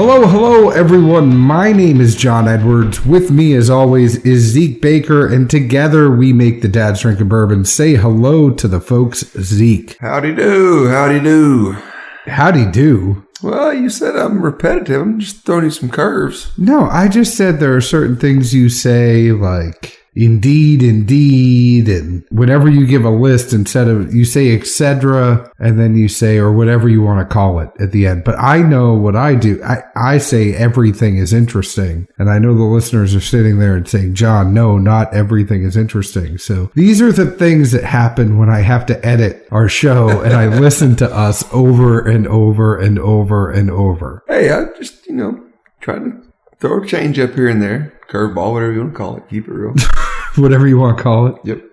Hello, everyone. My name is John Edwards. With me, as always, is Zeke Baker, and together we make the Dad's Drinking Bourbon. Say hello to the folks, Zeke. Howdy do. Howdy do? Well, you said I'm repetitive. I'm just throwing you some curves. No, I just said there are certain things you say, like indeed, and whenever you give a list, instead of, you say etc., and then you say, or whatever you want to call it at the end. But I know what I do. I say everything is interesting. And I know the listeners are sitting there and saying, John, no, not everything is interesting. So these are the things that happen when I have to edit our show and I listen to us over and over and over and over. Hey, I just, trying to throw a change up here and there. Curveball, whatever you want to call it. Keep it real. Whatever you want to call it. Yep.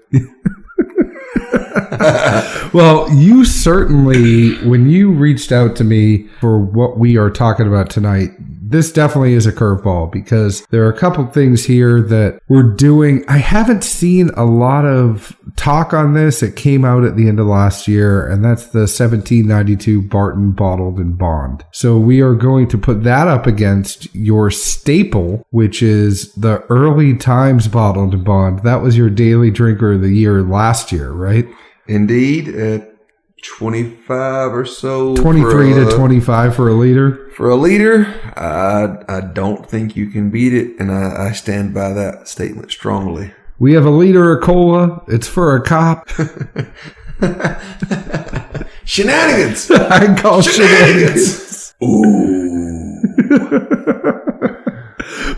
Well, you certainly, when you reached out to me for what we are talking about tonight, this definitely is a curveball because there are a couple things here that we're doing. I haven't seen a lot of talk on this. It came out at the end of last year, and that's the 1792 Barton Bottled and Bond. So we are going to put that up against your staple, which is the Early Times Bottled and Bond. That was your daily drinker of the year last year, right? Indeed, at 25 or so. 23 to 25 for a liter. For a liter, I don't think you can beat it, and I stand by that statement strongly. We have a liter of cola. It's for a cop. Shenanigans! I call shenanigans. Ooh.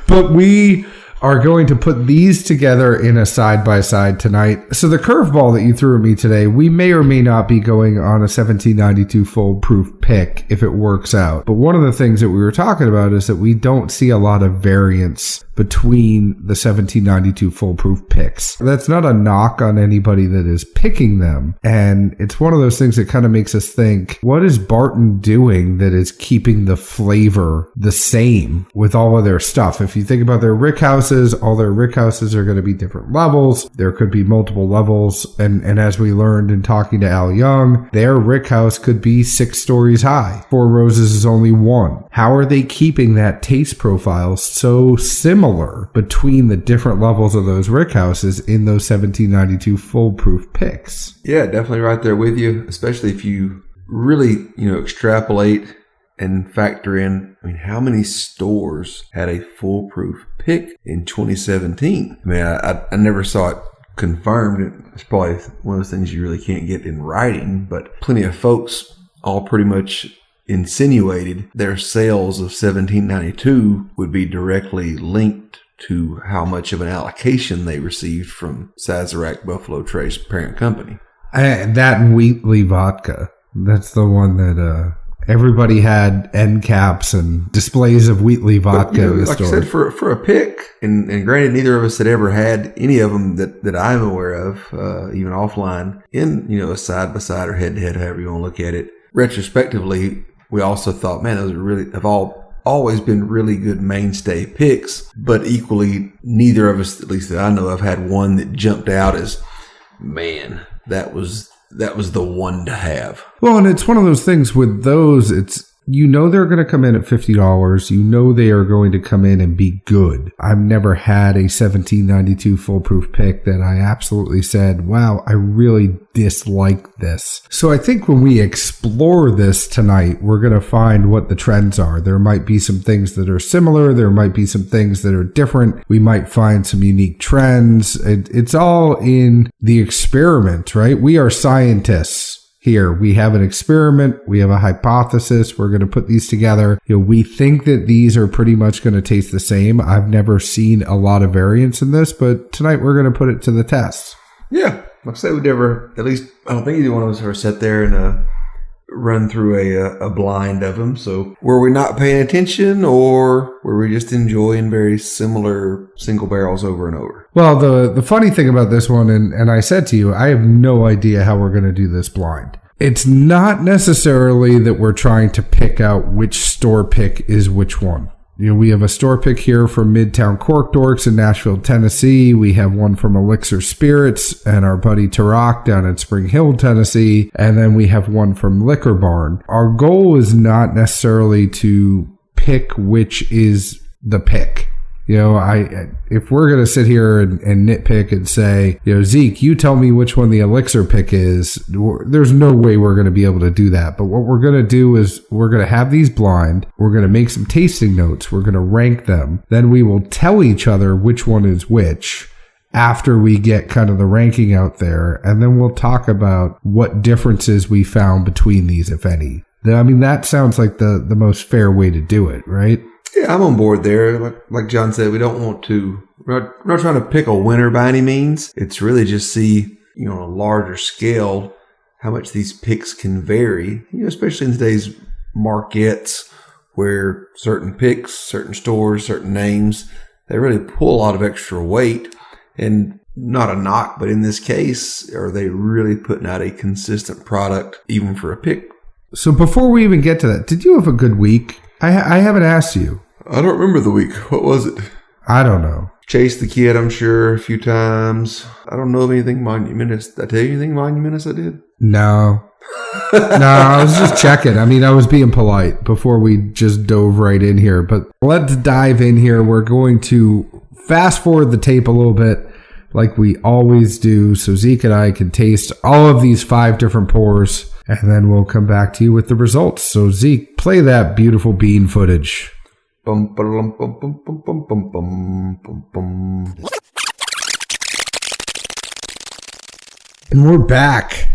But we are going to put these together in a side-by-side tonight. So the curveball that you threw at me today, we may or may not be going on a 1792 foolproof pick if it works out. But one of the things that we were talking about is that we don't see a lot of variance between the 1792 foolproof picks. That's not a knock on anybody that is picking them. And it's one of those things that kind of makes us think, what is Barton doing that is keeping the flavor the same with all of their stuff? If you think about their rickhouses, all their rickhouses are going to be different levels. There could be multiple levels. And as we learned in talking to Al Young, their rickhouse could be 6 stories high. Four Roses is only 1. How are they keeping that taste profile so similar between the different levels of those rickhouses in those 1792 foolproof picks? Yeah, definitely right there with you, especially if you really, extrapolate and factor in, how many stores had a foolproof pick in 2017? I never saw it confirmed. It's probably one of those things you really can't get in writing, but plenty of folks all pretty much insinuated their sales of 1792 would be directly linked to how much of an allocation they received from Sazerac Buffalo Trace parent company. That and Wheatley vodka. That's the one that everybody had end caps and displays of Wheatley vodka in the store. Like I said, for a pick, and granted, neither of us had ever had any of them that I'm aware of, even offline, in a side by side or head to head, however you want to look at it. Retrospectively, we also thought, man, those have always been really good mainstay picks, but equally, neither of us, at least that I know of, had one that jumped out as, man, that was the one to have. Well, and it's one of those things with those, it's, they're going to come in at $50. They are going to come in and be good. I've never had a 1792 foolproof pick that I absolutely said, wow, I really dislike this. So I think when we explore this tonight, we're going to find what the trends are. There might be some things that are similar. There might be some things that are different. We might find some unique trends. It's all in the experiment, right? We are scientists. Here, we have an experiment, we have a hypothesis, we're going to put these together. We think that these are pretty much going to taste the same. I've never seen a lot of variance in this, but tonight we're going to put it to the test. Yeah, like I say, we never, at least, I don't think either one of us ever sat there and run through a blind of them. So were we not paying attention, or were we just enjoying very similar single barrels over and over? Well, the funny thing about this one, and I said to you, I have no idea how we're going to do this blind. It's not necessarily that we're trying to pick out which store pick is which one. We have a store pick here from Midtown Cork Dorks in Nashville, Tennessee. We have one from Elixir Spirits and our buddy Tarak down in Spring Hill, Tennessee. And then we have one from Liquor Barn. Our goal is not necessarily to pick pick which is the pick. You know, if we're going to sit here and nitpick and say, you know, Zeke, you tell me which one the elixir pick is, there's no way we're going to be able to do that. But what we're going to do is we're going to have these blind. We're going to make some tasting notes. We're going to rank them. Then we will tell each other which one is which after we get kind of the ranking out there. And then we'll talk about what differences we found between these, if any. I mean, that sounds like the most fair way to do it, right? Yeah, I'm on board there. Like John said, we're not trying to pick a winner by any means. It's really just see, you know, on a larger scale, how much these picks can vary, you know, especially in today's markets where certain picks, certain stores, certain names, they really pull a lot of extra weight. And not a knock, but in this case, are they really putting out a consistent product even for a pick? So before we even get to that, did you have a good week? I haven't asked you. I don't remember the week. What was it? I don't know. Chased the kid, I'm sure, a few times. I don't know of anything monumentous. Did I tell you anything monumentous I did? No. No, I was just checking. I mean, I was being polite before we just dove right in here. But let's dive in here. We're going to fast forward the tape a little bit like we always do so Zeke and I can taste all of these 5 different pours. And then we'll come back to you with the results. So, Zeke, play that beautiful bean footage. Bum, ba-dum, bum, bum, bum, bum, bum, bum, bum, bum. And we're back.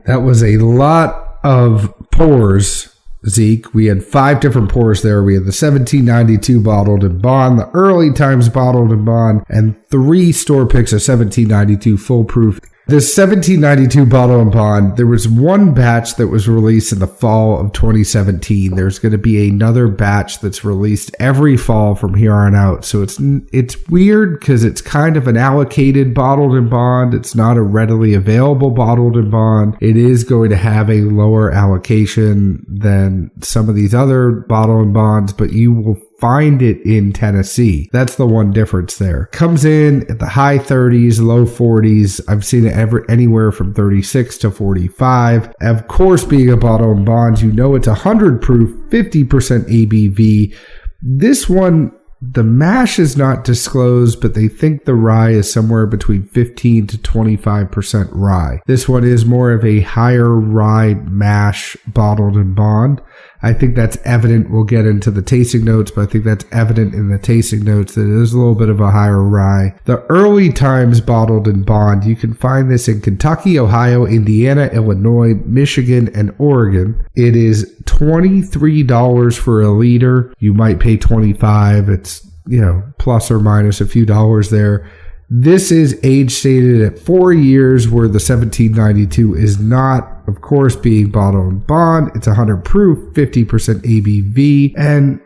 That was a lot of pours, Zeke. We had 5 different pours there. We had the 1792 bottled in bond, the Early Times bottled in bond, and 3 store picks of 1792 full proof. This 1792 bottle and bond, there was one batch that was released in the fall of 2017. There's going to be another batch that's released every fall from here on out. So it's weird because it's kind of an allocated bottled and bond. It's not a readily available bottled and bond. It is going to have a lower allocation than some of these other bottle and bonds, but you will find it in Tennessee. That's the one difference there. Comes in at the high 30s, low 40s. I've seen it anywhere from 36 to 45. Of course, being a bottle and bond, you know it's 100 proof, 50% ABV. This one, the mash is not disclosed, but they think the rye is somewhere between 15 to 25% rye. This one is more of a higher rye mash bottled and bond. I think that's evident. We'll get into the tasting notes, but I think that's evident in the tasting notes that it is a little bit of a higher rye. The Early Times bottled and bond, you can find this in Kentucky, Ohio, Indiana, Illinois, Michigan, and Oregon. It is $23 for a liter. You might pay $25. It's, you know, plus or minus a few dollars there. This is age stated at 4 years, where the 1792 is not, of course, being bottled and bond. It's 100 proof, 50% ABV. And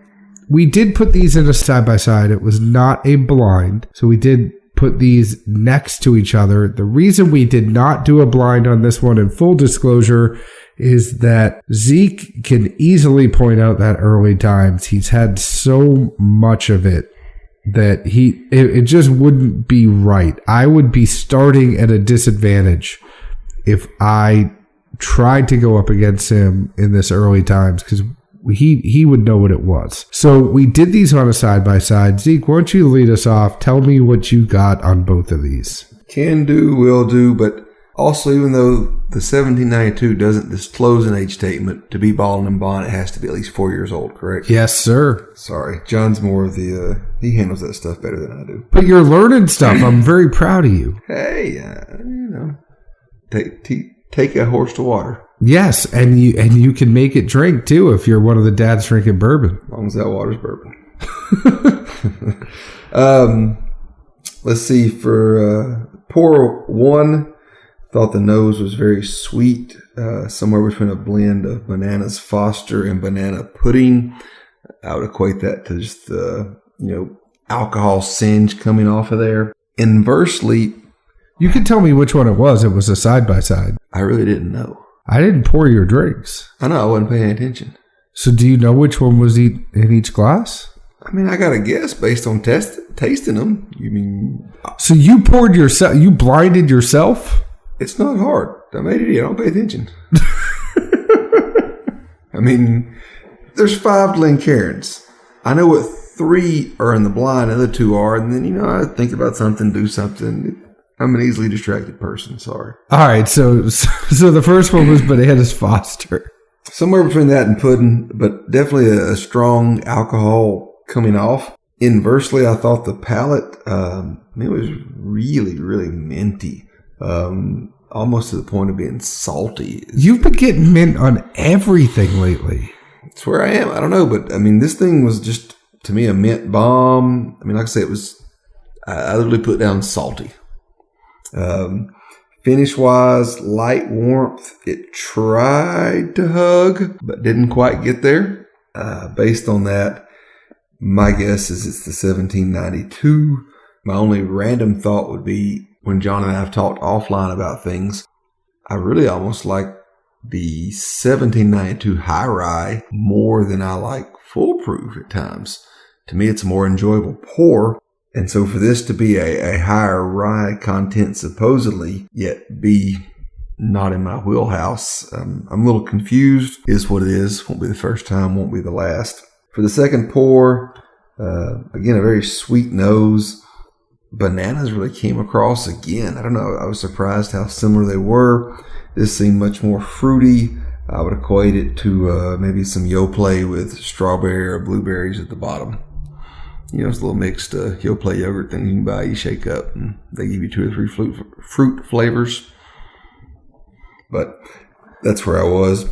we did put these in a side-by-side. It was not a blind. So we did put these next to each other. The reason we did not do a blind on this one, in full disclosure, is that Zeke can easily point out that Early Times. He's had so much of it that it just wouldn't be right. I would be starting at a disadvantage if I tried to go up against him in this Early Times, because he would know what it was. So we did these on a side-by-side. Zeke, why don't you lead us off? Tell me what you got on both of these. Can do, will do, but also, even though the 1792 doesn't disclose an age statement to be bottled and bond, it has to be at least 4 years old, correct? Yes, sir. Sorry. John's more of the, he handles that stuff better than I do. But you're learning stuff. I'm very proud of you. Hey, take a horse to water. Yes, and you can make it drink, too, if you're one of the dads drinking bourbon. As long as that water's bourbon. Let's see, for pour 1, thought the nose was very sweet, somewhere between a blend of bananas Foster and banana pudding. I would equate that to just the, alcohol singe coming off of there. Inversely, you can tell me which one it was. It was a side-by-side. I really didn't know. I didn't pour your drinks. I know, I wasn't paying attention. So do you know which one was in each glass? I mean, I got to guess based on tasting them. You mean... So you poured yourself, you blinded yourself? It's not hard. I made it. I don't pay attention. I mean, there's 5 Glencairns. I know what 3 are in the blind, and the other 2 are, and then, I think about something, do something. I'm an easily distracted person, sorry. All right, so the first one was Bananas Foster. Somewhere between that and pudding, but definitely a strong alcohol coming off. Inversely, I thought the palate, it was really, really minty. Almost to the point of being salty. You've been getting mint on everything lately. That's where I am. I don't know, but this thing was just, to me, a mint bomb. Like I said, I literally put down salty. Finish wise, light warmth. It tried to hug, but didn't quite get there. Based on that, my guess is it's the 1792. My only random thought would be, when John and I have talked offline about things, I really almost like the 1792 high rye more than I like full proof at times. To me, it's a more enjoyable pour. And so for this to be a higher rye content supposedly, yet be not in my wheelhouse, I'm a little confused. Is what it is. Won't be the first time, won't be the last. For the second pour, again, a very sweet nose. Bananas really came across again. I don't know. I was surprised how similar they were. This seemed much more fruity. I would equate it to maybe some Yoplait with strawberry or blueberries at the bottom. It's a little mixed Yoplait yogurt thing you can buy, you shake up, and they give you 2 or 3 fruit flavors. But that's where I was.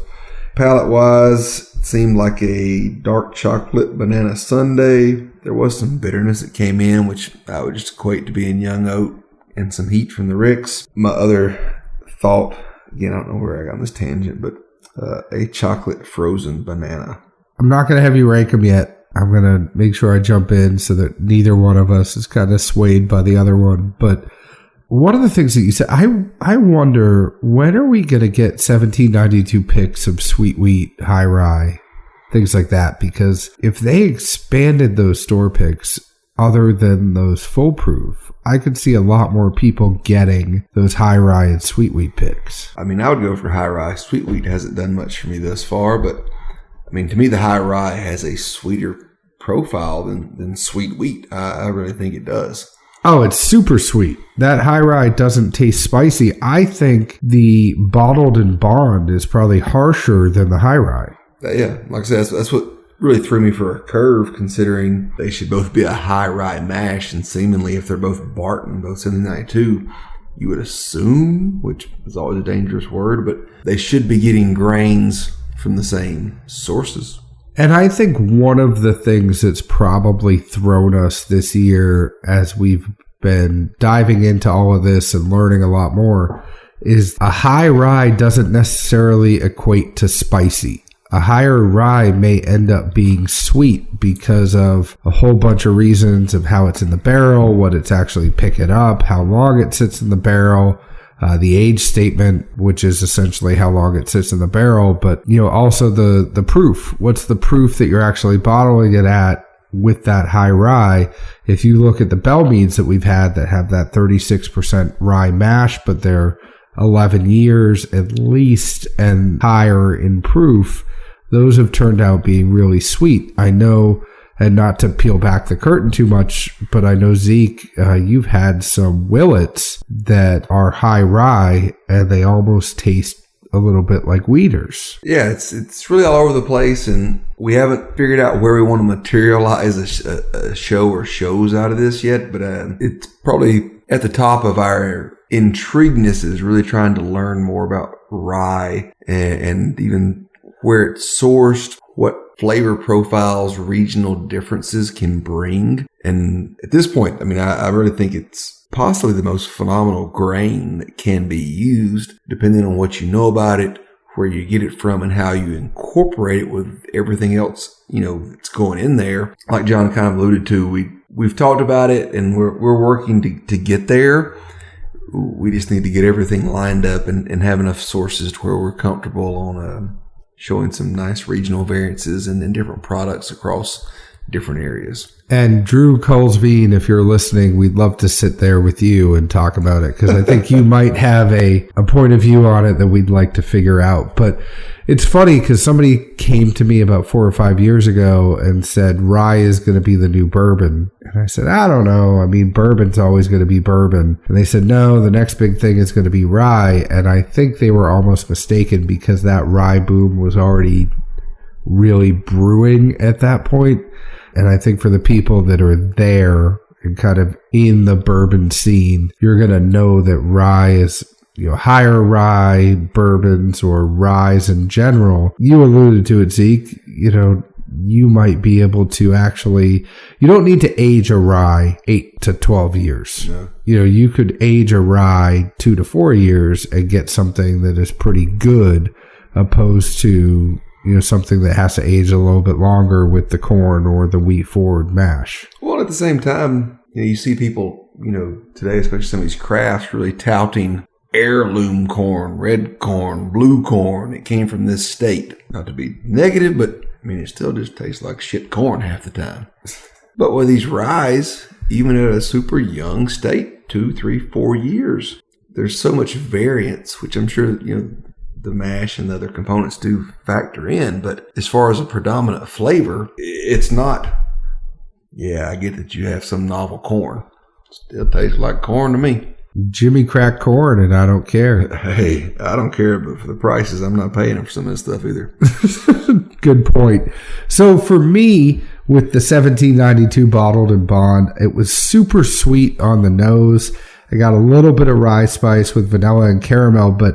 Palate-wise, it seemed like a dark chocolate banana sundae. There was some bitterness that came in, which I would just equate to being young oat and some heat from the ricks. My other thought, again, I don't know where I got on this tangent, but a chocolate frozen banana. I'm not going to have you rank them yet. I'm going to make sure I jump in so that neither one of us is kind of swayed by the other one. But one of the things that you said, I wonder, when are we going to get 1792 picks of sweet wheat, high rye, things like that? Because if they expanded those store picks other than those full proof, I could see a lot more people getting those high rye and sweet wheat picks. I would go for high rye. Sweet wheat hasn't done much for me thus far, but to me, the high rye has a sweeter profile than sweet wheat. I really think it does. Oh, it's super sweet. That high rye doesn't taste spicy. I think the bottled and bond is probably harsher than the high rye. Yeah, like I said, that's what really threw me for a curve, considering they should both be a high rye mash, and seemingly if they're both Barton, both 1792, you would assume, which is always a dangerous word, but they should be getting grains from the same sources. And I think one of the things that's probably thrown us this year as we've been diving into all of this and learning a lot more is a high rye doesn't necessarily equate to spicy. A higher rye may end up being sweet because of a whole bunch of reasons of how it's in the barrel, what it's actually picking up, how long it sits in the barrel, the age statement, which is essentially how long it sits in the barrel, but also the proof. What's the proof that you're actually bottling it at with that high rye? If you look at the Bell meads that we've had that have that 36% rye mash, but they're 11 years at least and higher in proof, those have turned out being really sweet. I know, and not to peel back the curtain too much, but I know, Zeke, you've had some Willets that are high rye, and they almost taste a little bit like Weeders. Yeah, it's really all over the place, and we haven't figured out where we want to materialize a show or shows out of this yet, but it's probably at the top of our intrigueness is really trying to learn more about rye and even where it's sourced, what flavor profiles, regional differences can bring. And at this point, I really think it's possibly the most phenomenal grain that can be used, depending on what you know about it, where you get it from, and how you incorporate it with everything else, that's going in there. Like John kind of alluded to, we've talked about it, and we're working to get there. We just need to get everything lined up and have enough sources to where we're comfortable on showing some nice regional variances and different products across different areas. And Drew Colesveen, if you're listening, we'd love to sit there with you and talk about it, because I think you might have a point of view on it that we'd like to figure out. But it's funny because somebody came to me about 4 or 5 years ago and said rye is going to be the new bourbon. And I said, I don't know. I mean, bourbon's always going to be bourbon. And they said, no, the next big thing is going to be rye. And I think they were almost mistaken, because that rye boom was already really brewing at that point. And I think for the people that are there and kind of in the bourbon scene, you're going to know that rye is, higher rye bourbons or ryes in general. You alluded to it, Zeke. You might be able to actually, you don't need to age a rye 8 to 12 years. No. You could age a rye 2 to 4 years and get something that is pretty good, opposed to something that has to age a little bit longer with the corn or the wheat forward mash. Well, at the same time, you see people, today, especially some of these crafts, really touting heirloom corn, red corn, blue corn. It came from this state. Not to be negative, but it still just tastes like shit corn half the time. But with these ryes, even at a super young state, 2, 3, 4 years, there's so much variance, which I'm sure, the mash and the other components do factor in. But as far as a predominant flavor, it's not, I get that you have some novel corn. Still tastes like corn to me. Jimmy crack corn, and I don't care. Hey, I don't care, but for the prices, I'm not paying for some of this stuff either. Good point. So for me, with the 1792 bottled and bond, it was super sweet on the nose. I got a little bit of rye spice with vanilla and caramel, but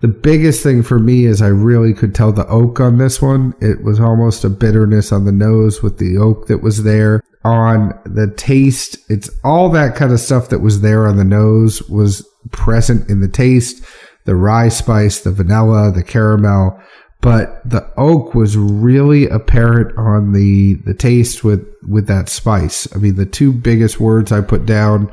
the biggest thing for me is I really could tell the oak on this one. It was almost a bitterness on the nose with the oak that was there. On the taste, it's all that kind of stuff that was there on the nose was present in the taste. The rye spice, the vanilla, the caramel. But the oak was really apparent on the taste with that spice. I mean, the two biggest words I put down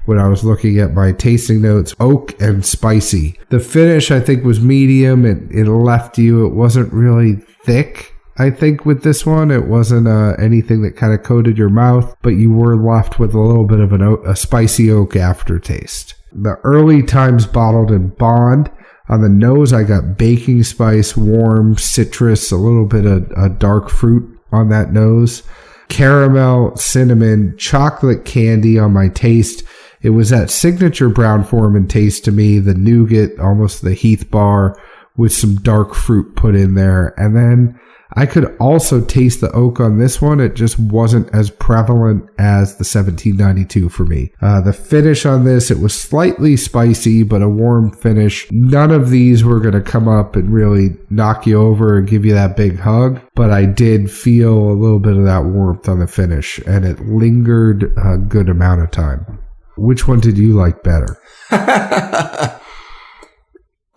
when I was looking at my tasting notes, oak and spicy. The finish, I think, was medium. It left you. It wasn't really thick, I think, with this one. It wasn't anything that kind of coated your mouth, but you were left with a little bit of a spicy oak aftertaste. The Early Times bottled and bond. On the nose, I got baking spice, warm, citrus, a little bit of dark fruit on that nose. Caramel, cinnamon, chocolate candy on my taste. It was that signature Brown-Forman taste to me, the nougat, almost the Heath bar, with some dark fruit put in there. And then I could also taste the oak on this one. It just wasn't as prevalent as the 1792 for me. The finish on this, it was slightly spicy, but a warm finish. None of these were going to come up and really knock you over and give you that big hug, but I did feel a little bit of that warmth on the finish, and it lingered a good amount of time. Which one did you like better?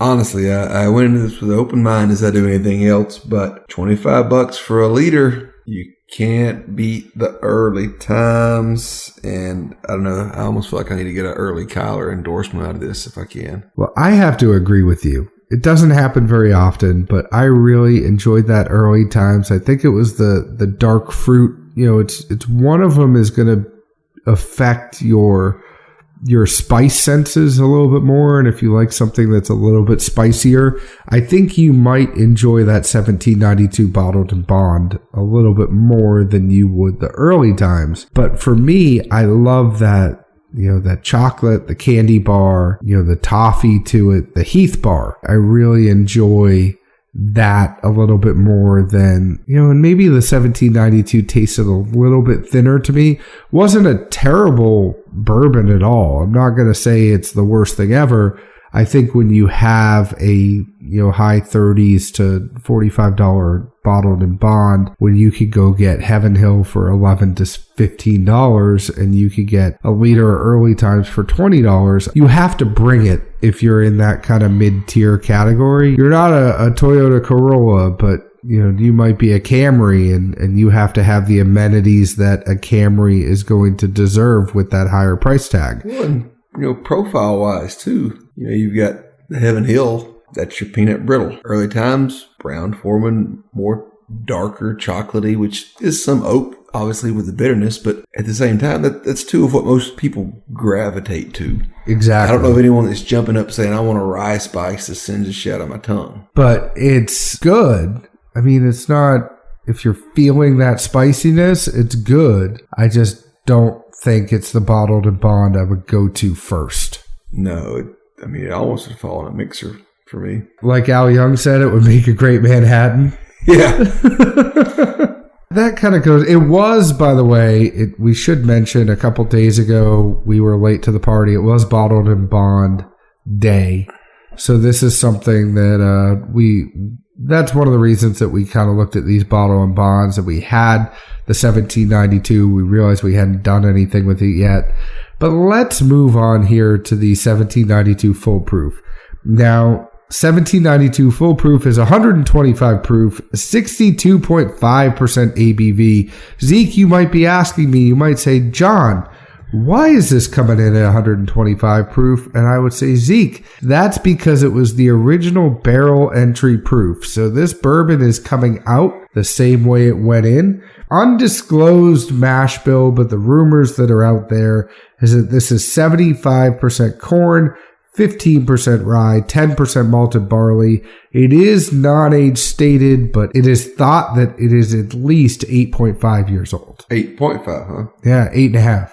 Honestly, I went into this with an open mind as I do anything else, but $25 for a liter, you can't beat the Early Times. And I don't know, I almost feel like I need to get an early Kyler endorsement out of this if I can. Well, I have to agree with you. It doesn't happen very often, but I really enjoyed that Early Times. I think it was the dark fruit. It's one of them is going to affect your spice senses a little bit more, and if you like something that's a little bit spicier, I think you might enjoy that 1792 bottled and bond a little bit more than you would the Early Times. But for me, I love that, that chocolate, the candy bar, the toffee to it, the Heath bar. I really enjoy that a little bit more than, and maybe the 1792 tasted a little bit thinner to me. Wasn't a terrible bourbon at all. I'm not going to say it's the worst thing ever. I think when you have a, high 30s to $45 bottled and bond, when you could go get Heaven Hill for $11 to $15 and you could get a liter of Early Times for $20, you have to bring it if you're in that kind of mid-tier category. You're not a Toyota Corolla, but you might be a Camry, and you have to have the amenities that a Camry is going to deserve with that higher price tag. Well, and, profile-wise, too, you've got the Heaven Hill, that's your peanut brittle. Early Times, Brown-Forman, more darker chocolatey, which is some oak, obviously with the bitterness, but at the same time, that's two of what most people gravitate to. Exactly. I don't know of anyone that's jumping up saying, I want a rye spice that sends a shit out of my tongue. But it's good. I mean, it's not, if you're feeling that spiciness, it's good. I just don't think it's the bottled and bond I would go to first. No, it almost would fall in a mixer for me. Like Al Young said, it would make a great Manhattan. Yeah. That kind of goes. It was, by the way, we should mention a couple days ago, we were late to the party. It was Bottled and Bond Day. So this is something that that's one of the reasons that we kind of looked at these bottle and bonds, that we had the 1792. We realized we hadn't done anything with it yet. But let's move on here to the 1792 Full Proof. Now, 1792 Full Proof is 125 proof, 62.5% ABV. Zeke, you might be asking me, you might say, John, why is this coming in at 125 proof? And I would say, Zeke, that's because it was the original barrel entry proof. So this bourbon is coming out the same way it went in. Undisclosed mash bill, but the rumors that are out there is that this is 75% corn, 15% rye, 10% malted barley. It is non-age stated, but it is thought that it is at least 8.5 years old. 8.5, huh? Yeah, 8.5.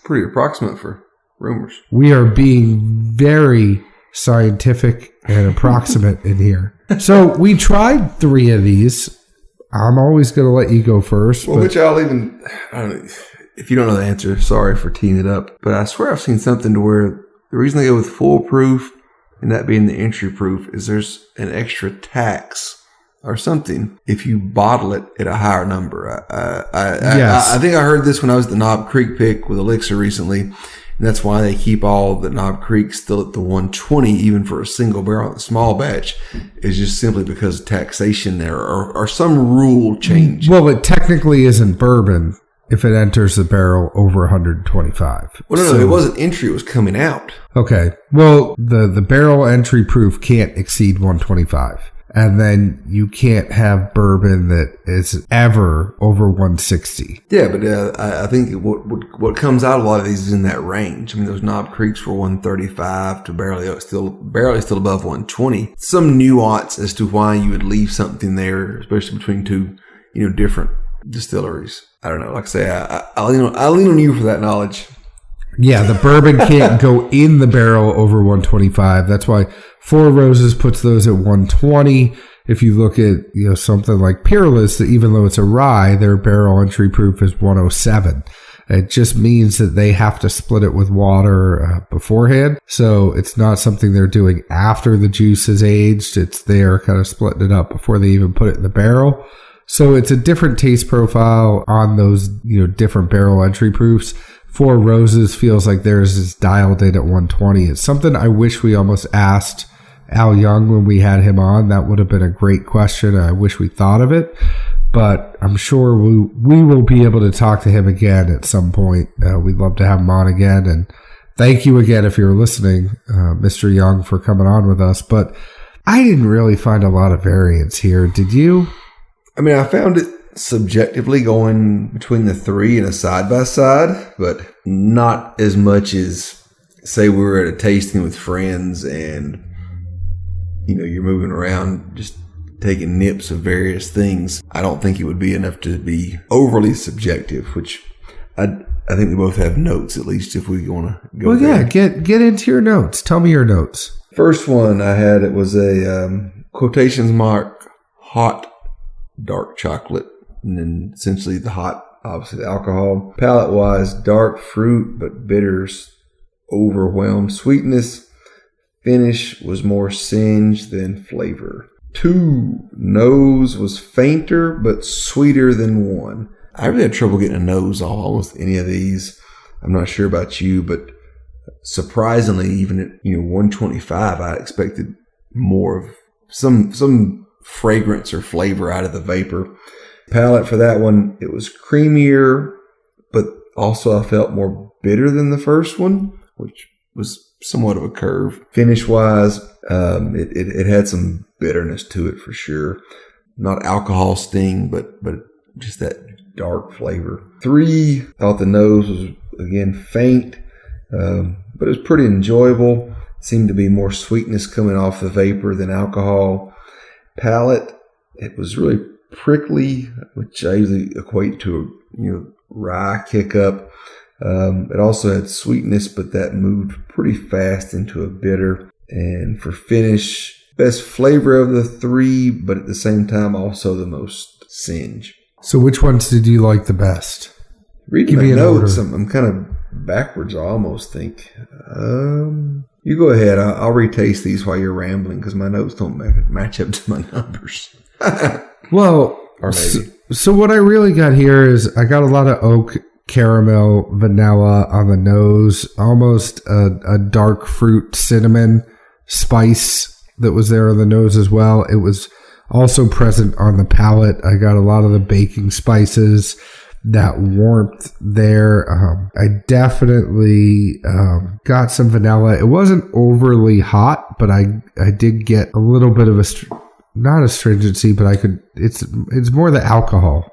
Pretty approximate for rumors. We are being very scientific and approximate in here. So we tried 3 of these. I'm always going to let you go first. Well, which I don't know, if you don't know the answer, sorry for teeing it up. But I swear I've seen something to where the reason they go with full proof and that being the entry proof is there's an extra tax or something if you bottle it at a higher number. I think I heard this when I was at the Knob Creek pick with Elixir recently, and that's why they keep all the Knob Creek still at the 120, even for a single barrel, small batch, is just simply because of taxation there or some rule change. Well, it technically isn't bourbon if it enters the barrel over 125. Well, no, it wasn't entry, it was coming out. Okay. Well, the barrel entry proof can't exceed 125. And then you can't have bourbon that is ever over 160. Yeah, but I think what comes out a lot of these is in that range. I mean, those Knob Creeks were 135 to barely still above 120. Some nuance as to why you would leave something there, especially between two, different distilleries. I don't know. Like I say, I lean on you for that knowledge. Yeah, the bourbon can't go in the barrel over 125. That's why Four Roses puts those at 120. If you look at something like Peerless, that even though it's a rye, their barrel entry proof is 107. It just means that they have to split it with water beforehand. So it's not something they're doing after the juice is aged. It's they're kind of splitting it up before they even put it in the barrel. So it's a different taste profile on those different barrel entry proofs. Four Roses feels like theirs is dialed in at 120. It's something I wish we almost asked Al Young when we had him on. That would have been a great question. I wish we thought of it, but I'm sure we will be able to talk to him again at some point. We'd love to have him on again. And thank you again if you're listening, Mr. Young, for coming on with us. But I didn't really find a lot of variance here. Did you? I mean, I found it subjectively going between the 3 and a side-by-side, but not as much as, say, we were at a tasting with friends and, you're moving around just taking nips of various things. I don't think it would be enough to be overly subjective, which I think we both have notes, at least, if we want to go there. Yeah, get into your notes. Tell me your notes. First one I had, it was a quotations mark hot dark chocolate. And then essentially the hot, obviously the alcohol. Palate-wise, dark fruit, but bitters overwhelmed. Sweetness, finish was more singe than flavor. 2, nose was fainter, but sweeter than 1. I really had trouble getting a nose on almost any of these. I'm not sure about you, but surprisingly, even at 125, I expected more of some fragrance or flavor out of the vapor. Palate for that one, it was creamier, but also I felt more bitter than the first one, which was somewhat of a curve. Finish wise, it had some bitterness to it for sure. Not alcohol sting, but just that dark flavor. 3, thought the nose was, again, faint, but it was pretty enjoyable. Seemed to be more sweetness coming off the vapor than alcohol. Palate, it was really prickly, which I usually equate to a rye kick up. It also had sweetness, but that moved pretty fast into a bitter. And for finish, best flavor of the 3, but at the same time also the most singe. So which ones did you like the best? Reading my notes, I'm kind of backwards, I almost think. You go ahead. I'll retaste these while you're rambling because my notes don't match up to my numbers. Well, or maybe. So what I really got here is I got a lot of oak, caramel, vanilla on the nose, almost a dark fruit, cinnamon spice that was there on the nose as well. It was also present on the palate. I got a lot of the baking spices, that warmth there. I definitely got some vanilla. It wasn't overly hot, but I did get a little bit of not astringency, but it's more the alcohol.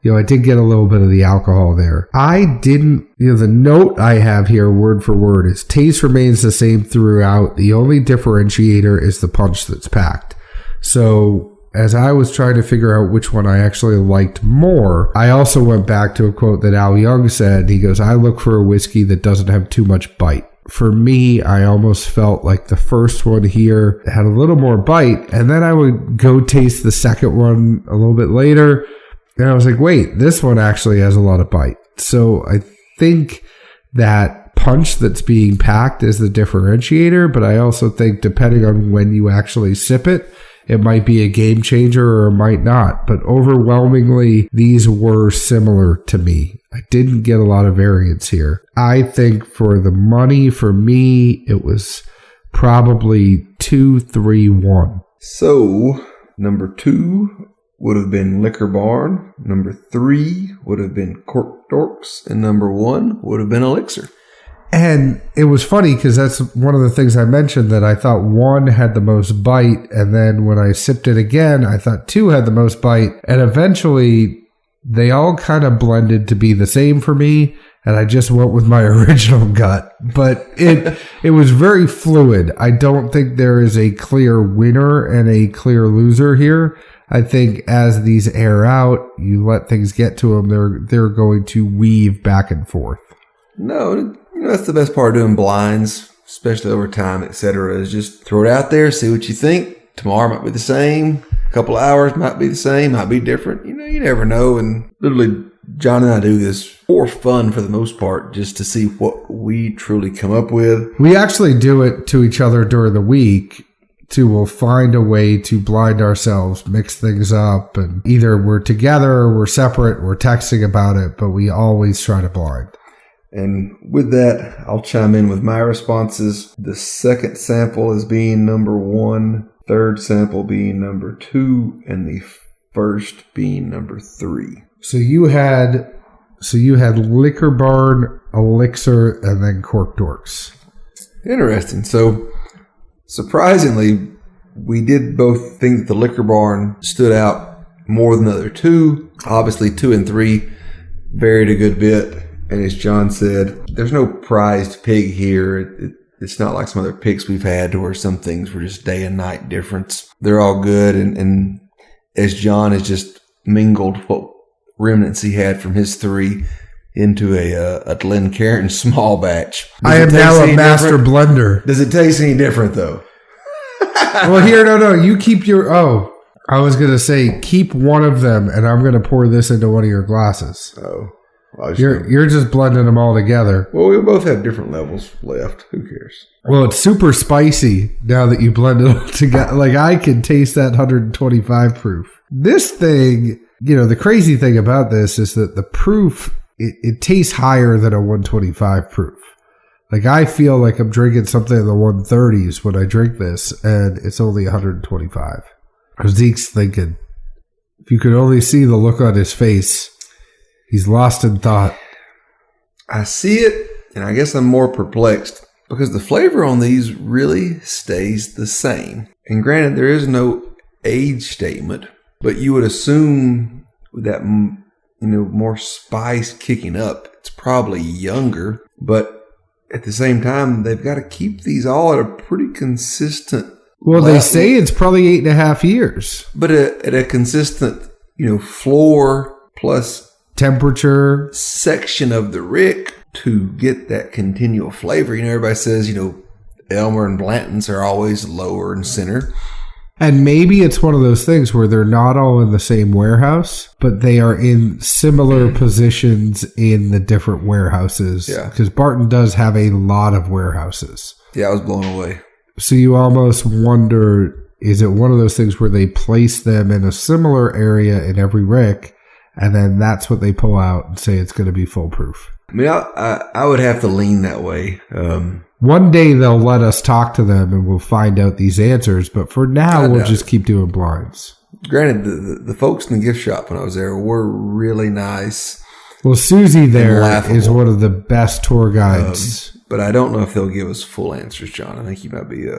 I did get a little bit of the alcohol there. I didn't, the note I have here word for word is taste remains the same throughout. The only differentiator is the punch that's packed. So as I was trying to figure out which one I actually liked more, I also went back to a quote that Al Young said. He goes, "I look for a whiskey that doesn't have too much bite." For me, I almost felt like the first one here had a little more bite, and then I would go taste the second one a little bit later, and I was like, wait, this one actually has a lot of bite. So I think that punch that's being packed is the differentiator, but I also think depending on when you actually sip it, it might be a game changer or it might not. But overwhelmingly, these were similar to me. I didn't get a lot of variance here. I think for the money, for me, it was probably 2, 3, 1. So, number 2 would have been Liquor Barn. Number 3 would have been Cork Dorks. And number 1 would have been Elixir. And it was funny because that's one of the things I mentioned, that I thought 1 had the most bite. And then when I sipped it again, I thought 2 had the most bite. And eventually they all kind of blended to be the same for me. And I just went with my original gut. But it was very fluid. I don't think there is a clear winner and a clear loser here. I think as these air out, you let things get to them, they're going to weave back and forth. No, that's the best part of doing blinds, especially over time, etc. Is just throw it out there, see what you think. Tomorrow might be the same. A couple of hours might be the same, might be different. You never know. And literally, John and I do this for fun for the most part, just to see what we truly come up with. We actually do it to each other during the week. We'll find a way to blind ourselves, mix things up, and either we're together or we're separate, we're texting about it, but we always try to blind. And with that, I'll chime in with my responses. The second sample is being number 1, third sample being number 2, and the first being number 3. So you had Liquor Barn, Elixir, and then Cork Dorks. Interesting. So surprisingly, we did both think that the Liquor Barn stood out more than the other 2. Obviously, 2 and 3 varied a good bit. And as John said, there's no prized pig here. It's not like some other picks we've had where some things were just day and night difference. They're all good. And as John has just mingled what remnants he had from his 3 into a Glencairn small batch. I am now a master blender. Does it taste any different, though? Well, here, no. You keep your... Oh, I was going to say, keep one of them, and I'm going to pour this into one of your glasses. Oh. You're just blending them all together. Well, we both have different levels left. Who cares? Well, it's super spicy now that you blend it all together. Like, I can taste that 125 proof. This thing, the crazy thing about this is that the proof, it tastes higher than a 125 proof. Like, I feel like I'm drinking something in the 130s when I drink this, and it's only 125. Zeke's thinking, if you could only see the look on his face, he's lost in thought. I see it, and I guess I'm more perplexed because the flavor on these really stays the same. And granted, there is no age statement, but you would assume with that, more spice kicking up. It's probably younger, but at the same time, they've got to keep these all at a pretty consistent level. They say it's probably 8.5 years. But at a consistent, floor plus temperature section of the rick to get that continual flavor. Everybody says, Elmer and Blanton's are always lower in center. And maybe it's one of those things where they're not all in the same warehouse, but they are in similar positions in the different warehouses. Yeah. Because Barton does have a lot of warehouses. Yeah, I was blown away. So you almost wonder, is it one of those things where they place them in a similar area in every rick, and then that's what they pull out and say it's going to be foolproof? I mean, I would have to lean that way. One day they'll let us talk to them and we'll find out these answers. But for now, we'll just keep doing blinds. Granted, the folks in the gift shop when I was there were really nice. Well, Susie there is one of the best tour guides. But I don't know if they'll give us full answers, John. I think you might be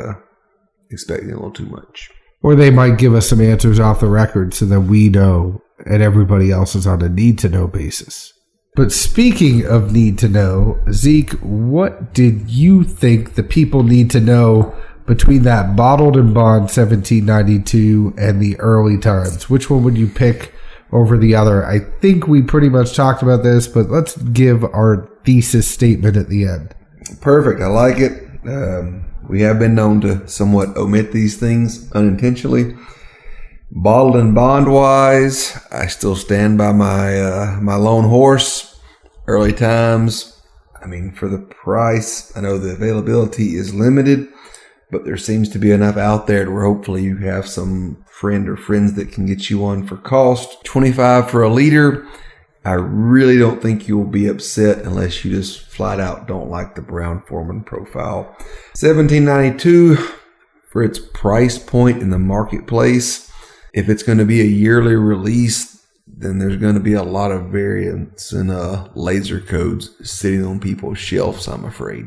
expecting a little too much. Or they might give us some answers off the record so that we know and everybody else is on a need-to-know basis. But speaking of need to know, Zeke, what did you think the people need to know between that Bottled and Bond 1792 and the Early Times? Which one would you pick over the other? I think we pretty much talked about this, but let's give our thesis statement at the end. Perfect. I like it. We have been known to somewhat omit these things unintentionally. Bottled and Bond wise, I still stand by my lone horse, Early Times. I mean, for the price, I know the availability is limited, but there seems to be enough out there where hopefully you have some friend or friends that can get you one for cost. $25 for a liter. I really don't think you'll be upset unless you just flat out don't like the Brown-Forman profile. $17.92 for its price point in the marketplace. If it's going to be a yearly release, then there's going to be a lot of variants and laser codes sitting on people's shelves, I'm afraid.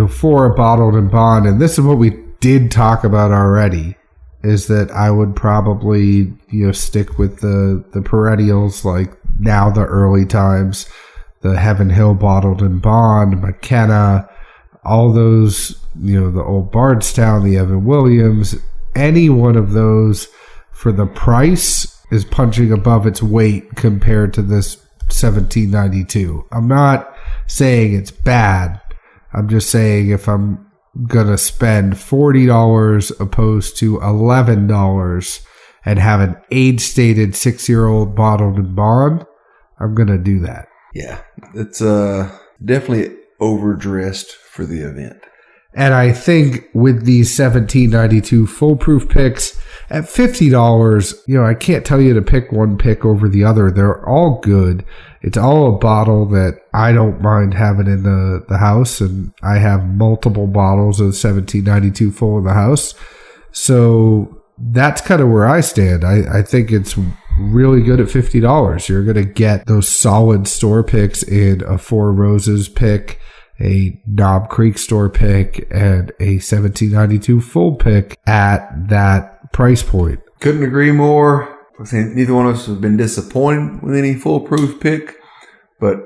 For a Bottled and Bond, and this is what we did talk about already, is that I would probably stick with the perennials, like now the Early Times, the Heaven Hill Bottled and Bond, McKenna, all those, the old Bardstown, the Evan Williams, any one of those for the price is punching above its weight compared to this 1792. I'm not saying it's bad. I'm just saying if I'm going to spend $40 opposed to $11 and have an age-stated 6-year-old Bottled and Bond, I'm going to do that. Yeah, it's definitely overdressed for the event. And I think with these 1792 foolproof picks at $50, I can't tell you to pick one pick over the other. They're all good. It's all a bottle that I don't mind having in the house, and I have multiple bottles of 1792 full in the house. So that's kind of where I stand. I think it's really good at $50. You're going to get those solid store picks in a Four Roses pick, a Knob Creek store pick, and a 1792 full pick at that price point. Couldn't agree more. Neither one of us has been disappointed with any foolproof pick, but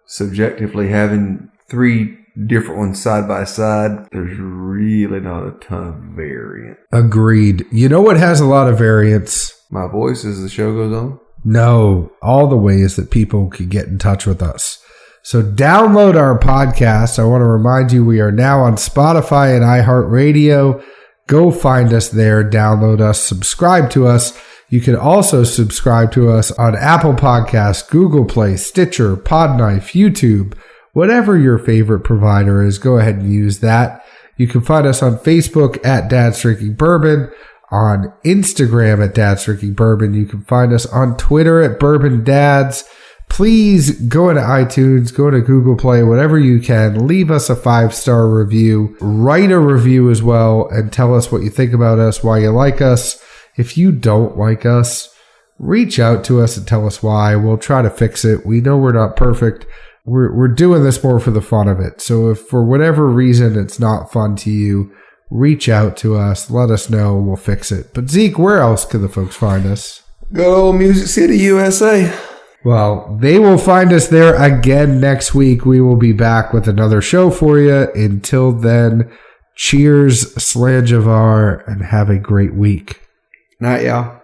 subjectively having three different ones side by side, there's really not a ton of variant. Agreed. You know what has a lot of variants? My voice as the show goes on? No, all the ways that people can get in touch with us. So download our podcast. I want to remind you we are now on Spotify and iHeartRadio. Go find us there, download us, subscribe to us. You can also subscribe to us on Apple Podcasts, Google Play, Stitcher, Podknife, YouTube, whatever your favorite provider is. Go ahead and use that. You can find us on Facebook at Dad's Drinking Bourbon, on Instagram at Dad's Drinking Bourbon. You can find us on Twitter at Bourbon Dads. Please go into iTunes, go to Google Play, whatever you can. Leave us a 5-star review. Write a review as well and tell us what you think about us, why you like us. If you don't like us, reach out to us and tell us why. We'll try to fix it. We know we're not perfect. We're doing this more for the fun of it. So if for whatever reason it's not fun to you, reach out to us. Let us know. We'll fix it. But Zeke, where else can the folks find us? Go Music City, USA. Well, they will find us there again next week. We will be back with another show for you. Until then, cheers, Slanjavar, and have a great week. Night, y'all.